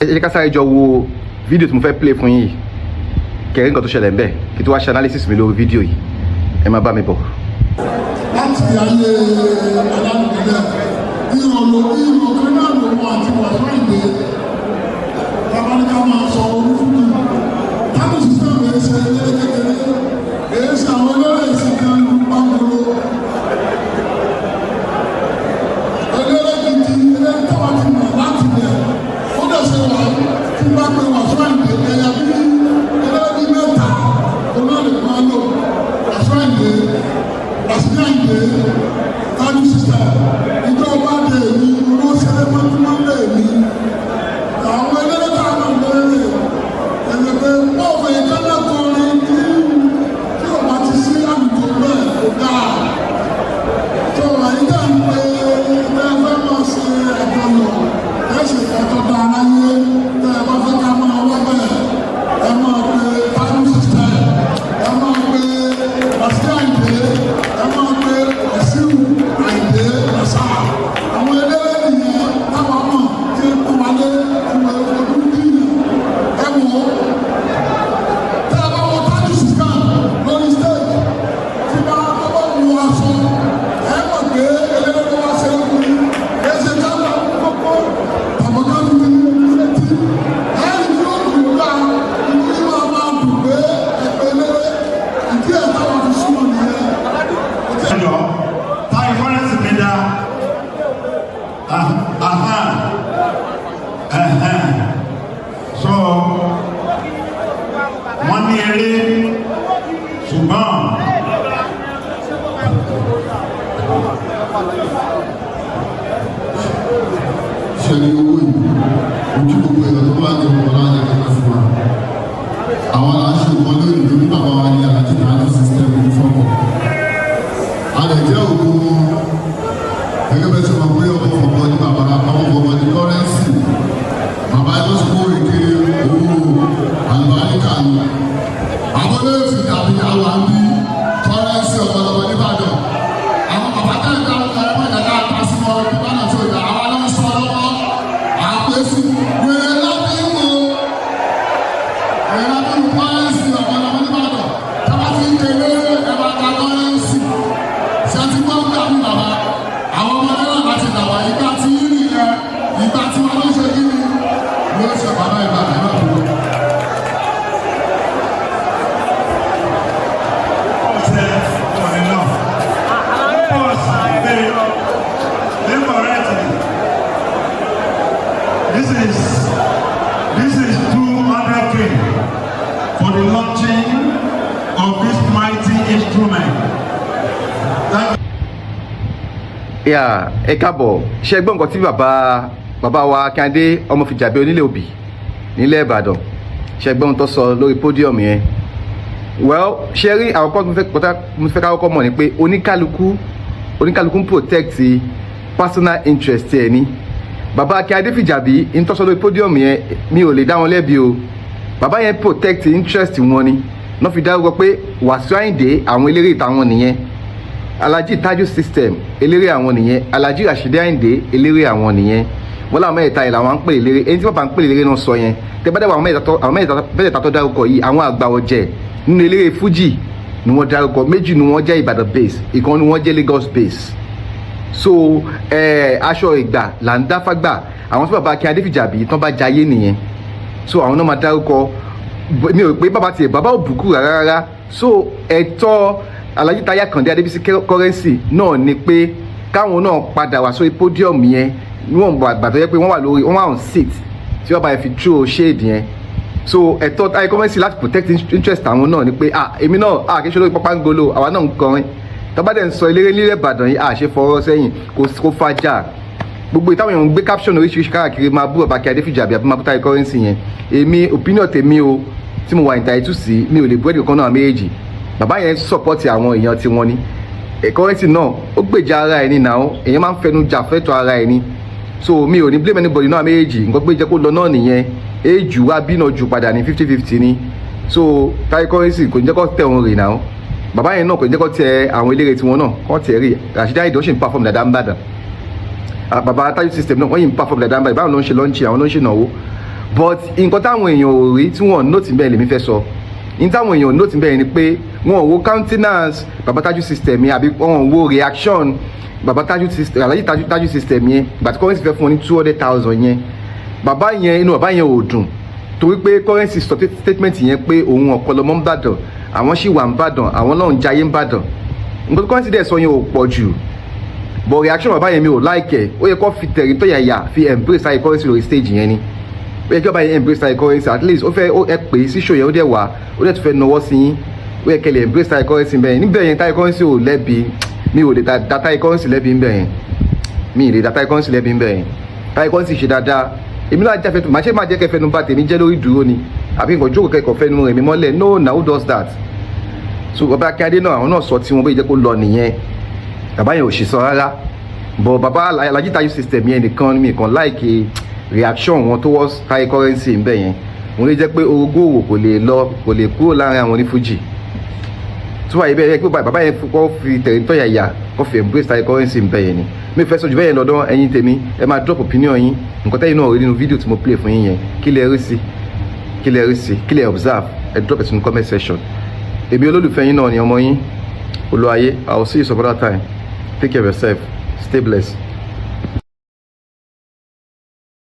ẹ jẹ́ ká sáré jọ wo fídíò tí mo fẹ́ play fún yín yìí kẹrin nǹkan tó ṣẹlẹ̀ ń bẹ̀ kí tó wá ṣe analysis mi lórí fídíò yìí ẹ máa bá mi bọ̀. láti ayé aládùúgbò ìrọ̀lọ́ kan náà ló wọ àti wà láìpẹ́ babalika máa sọ olúfúnni tábù sísẹ́mù ẹ̀ṣẹ̀ ẹ̀yẹ kékeré èyí ṣe àwọn eléré ìsìn kan ló ń pàmòrò eléré gidi eléré táwa ti mọ̀ láti bẹ̀ ó dẹ̀ ṣe wà tí bá pé wà fúláìpẹ́ ẹ̀yà bí eléré bí mẹ́ta olóòlù máa lò wà fúláìpẹ́ àṣìláìpẹ́ tábù sísẹ́mù ìjọba dé mi olóṣèlú mọ́túmọ́ lé mi àwọn eléré táwọn lórí ẹ̀yẹ̀pẹ̀ pọ́ọ̀fù ìkẹ́lẹ́ kọrin tí o bá ti sí àlùkò bẹ́ẹ̀ kò dáa tó àyíká ń pe ẹgbẹ́ máa ṣe àjọyọ̀ ẹ̀ ṣe ẹ̀tọ́ da aráyé tẹ́ ẹ bá fẹ́ ká máa wá bẹ́ẹ̀ ẹ máa pe tábù sísẹ́ ẹ máa pe àṣìkò àìdè ẹ máa pe ẹ̀sìn àìdè ẹ̀sà àwọn eléré nìyẹn táwọn mọ̀ tí ń kó wálé fún ọdún bí ẹ wò ó tẹ́ ẹ bá wọ tábù sísẹ́ lórí stage tí bá tọ́wọ́ wọ aṣọ ẹ mọ̀ pé eléré ló wá ṣe é kú ẹ ṣe ká lọ kókó àbọ̀ká mi ní létí ẹ ní yóò dùn ún lá inú yìí máa dùn pé ẹgbẹ́ eléré ìdí ẹ̀ táwọn fi súnmọ́ nìyẹn. Taye Currency mi da so wọ́n ní eré ṣùgbọ́n ṣẹlẹ̀ owó yìí ojú gbogbo ẹ̀rọ tó bá jẹ ọmọ láàyè kẹta fún wa àwọn aláṣẹ ìwọ lónìí lórí bàbá wa ní alájí ìdájọ́ sísítẹ́ẹ̀mù ní fọ́pọ̀ a lè jẹ́ òkú gẹ́gẹ́ bẹ́ẹ̀ tí wọ́n gbé ọkọ̀ fọ̀pọ̀ ní bàbá àwọn fọ̀pọ̀ ní Currency bàbá tó sì kó ìkéré owó àlùbáríkà ni àwọn olóyè fi dàbí àwọn àbí Currency ọ̀pọ̀lọpọ̀ nìbàdàn àwọn bàbá tẹ̀ka ẹ̀rọ ìdàgbà àtàsímọ̀ ìbàdàn tó ìdá àwọn aláwọ̀ sọ lọ́wọ́ àpèsè wèrè lábẹ́ ìwò Currency ọ̀pọ̀lọpọ̀ nìbàdàn tábà ti ń kéré ẹ̀bà ta Currency ṣe ti gbọ́ gbà mí bàbá àwọn ọmọdé náà láti dàgbà ìgbà tí yín nìyẹn ìgbà tí wọn ló ṣe kí ni ló ṣe bàbá ìbàdàn náà dúró. This is 200K for the launching of this mighty instrument. Ẹ káàbọ̀ ṣe gbọ́ nǹkan tí bàbá wa Akíndé ọmọ Fìjàbí onílé òbí nílẹ̀ Ìbàdàn ṣe gbọ́ ohun tó sọ lórí pódíọ̀m yẹn. Well ṣe rí àwọn kan mo fẹ́ ká kọ́kọ́ mọ̀ ni pé oníkálukú ń protect personal interest ẹ̀ ní. Bàbá Akíndé Fìjàbí ń tọ́sọ lórí pódíọ̀m yẹn mi ò lè dá wọn lẹ́bi o. Bàbá yẹn protect interest wọn ni wọ́n fi dárúkọ pé Wàsíù Àyìndé àwọn eléré ìtàwọn nìyẹn, Alhaji Taye System eléré àwọn nìyẹn, Alhaji Rashidi Àyìndé eléré àwọn nìyẹn. Wọ́n làwọn mẹ́ta yìí làwọn ń pè eléré ẹni tí bàbá ń pè eléré náà sọ yẹn tẹ bá dẹ̀ àwọn mẹ́ta tó dárúkọ yìí àwọn àgbà ọ̀jẹ̀ nínú eléré Fuji ni wọ́n dárúkọ, méjì ni wọ́n jẹ́ Ìbàdàn base, ìkan ni wọ́n jẹ́ Lagos base. So aṣọ ìgbà là ń dá fágbà àwọn tí bàbá Akíndé Fìjàbí tán bá jayé nìyẹn. So àwọn náà máa dárúkọ mi ò pé bàbá ò bùkù rárá. So ẹ̀tọ́ Alhaji Taye Currency náà ni pé káwọn náà padà wá sórí pódíọ̀mù yẹn níwọ̀n gbà tó yẹ pé wọ́n wà on seat tí wọ́n bá fi throw shade yẹn. So ẹ̀tọ́ Taye Currency láti protect interest àwọn náà ni pé èmi náà kì í ṣe lórí pápá ń golo àwa náà ń kọrin tọ́bádẹ́ ń sọ eléré nílẹ̀ Ìbàdàn yìí ṣe fọwọ́ sẹ́yìn kó fàjà gbogbo ìtàwọn èèyàn ń gbé caption oríṣiríṣi káàkiri máa bú bàbá Akíndé Fìjàbí àbí máa bú Taye Currency yẹn. Èmi opinion tèmi o tí mo wà entitled sí mi ò lè bú ẹ̀dì kankan náà méjèèjì. Bàbá yẹn support àwọn èèyàn tí wọ́n ní Currency náà ó gbèjà ara ẹni náà èèyàn máa ń fẹnu jà fẹ́tọ̀ ara ẹni. So mi ò ní blame anybody náà méjèèjì nǹkan pé jẹ́ kó lọ náà nìyẹn èjù wá bí náà jù padà ní 50-50 ni. So Taye Currency kò ní jẹ́ kó tẹ̀ wọn rè náà bàbá yẹn náà kò ní jẹ́ kó tẹ àwọn eléré tiwọn náà kó tẹ̀ rí Rashidi Àyìndé ó sì ń perform dáadáa ń bàdàn bàbá Taye System náà wọ́n yìí ń perform dáadáa ń bàdàn báwọn ló ń ṣe lọ́ńchì àwọn ló ń ṣe náwó but nǹkan táwọn èèyàn ò rí tí wọ́n note bẹ́ẹ̀ lèmi fẹ́ sọ ní táwọn èèyàn note bẹ́ẹ̀ ni pé wọn ò wo countenance baba Taju system yẹn àbí wọn ò wo reaction baba Taju system Alhaji Taju system yẹn ìgbà tí Currency fẹ́ fún wọn ní 200,000 yẹn bàbá yẹn inú bàbá yẹn ò dùn torí pé Currency sọ statement yẹn pé òun ọ̀pọ̀lọmọ ń bàdàn àwọn sì wà ń bàdàn àwọn náà ń jayé ń bàdàn nǹkan tí Currency dẹ̀ sọ yẹn ò pọ̀ jù but reaction bàbá yẹn mi ò like ó yẹ kó fi tẹ̀rí tó yàyà fi embrace Taye Currency lórí stage yẹn ni ó yẹ kí bàbá yẹn embrace Taye Currency at least ó fẹ́ ẹ pè é sí show yẹn ó dẹ̀ wá ó dẹ̀ tún fẹ́ nọwọ́ sí yín ó yẹ kẹ́ embrace Taye Currency bẹ́ẹ̀ níbẹ̀ yẹn Taye Currency ò lẹ́bi mi ò lè da Taye Currency lẹ́bi níbẹ̀ yẹn mi ì lè da Taye Currency lẹ́bi níbẹ̀ yẹn Taye Currency ṣe dáadáa èmi náà jáfẹ́ tó máa ṣe máa jẹ́ kẹfẹ́ nu bá tèmi jẹ́ lórí dúró ni àbí nǹkan jókòó kẹ́kọ̀ọ́ fẹ́ nu èmi mọ́lẹ̀ no na who does that so bàbá Akíndé náà àwọn náà sọ tí wọn bẹ́ẹ̀ jẹ́ kó lọ nìyẹn bàbá yẹn ò ṣe sọ rárá but bàbá Alhaji Taju system yẹn nìkan mi kàn like reaction wọn towards Taye Currency ń bẹ̀ yẹn òun lè jẹ́ pé orogún òwò kò lè kúrò láàrin àwọn onífújì tí wàá yẹ bẹ́ẹ̀ pé bàbá yẹn kọ́ fi tẹ̀rìntọ́ yàyà kọ́ fi embrace Taye Currency ń bẹ̀ yẹn ni mi fẹ́ sọ jù bẹ́ẹ̀ yẹn lọ́dọ̀ ẹ̀yin tèmi ẹ máa drop opinion yín nǹkan tẹ́yìn náà rí nínú fídíò tí mo play fún yín yẹn kí lẹ rí sí kí lẹ observe ẹ drop it in the comment section èmi olólùfẹ́ yín náà ni ọmọ yín Olúwayé I will see you some other time take care of yourself stay blessed.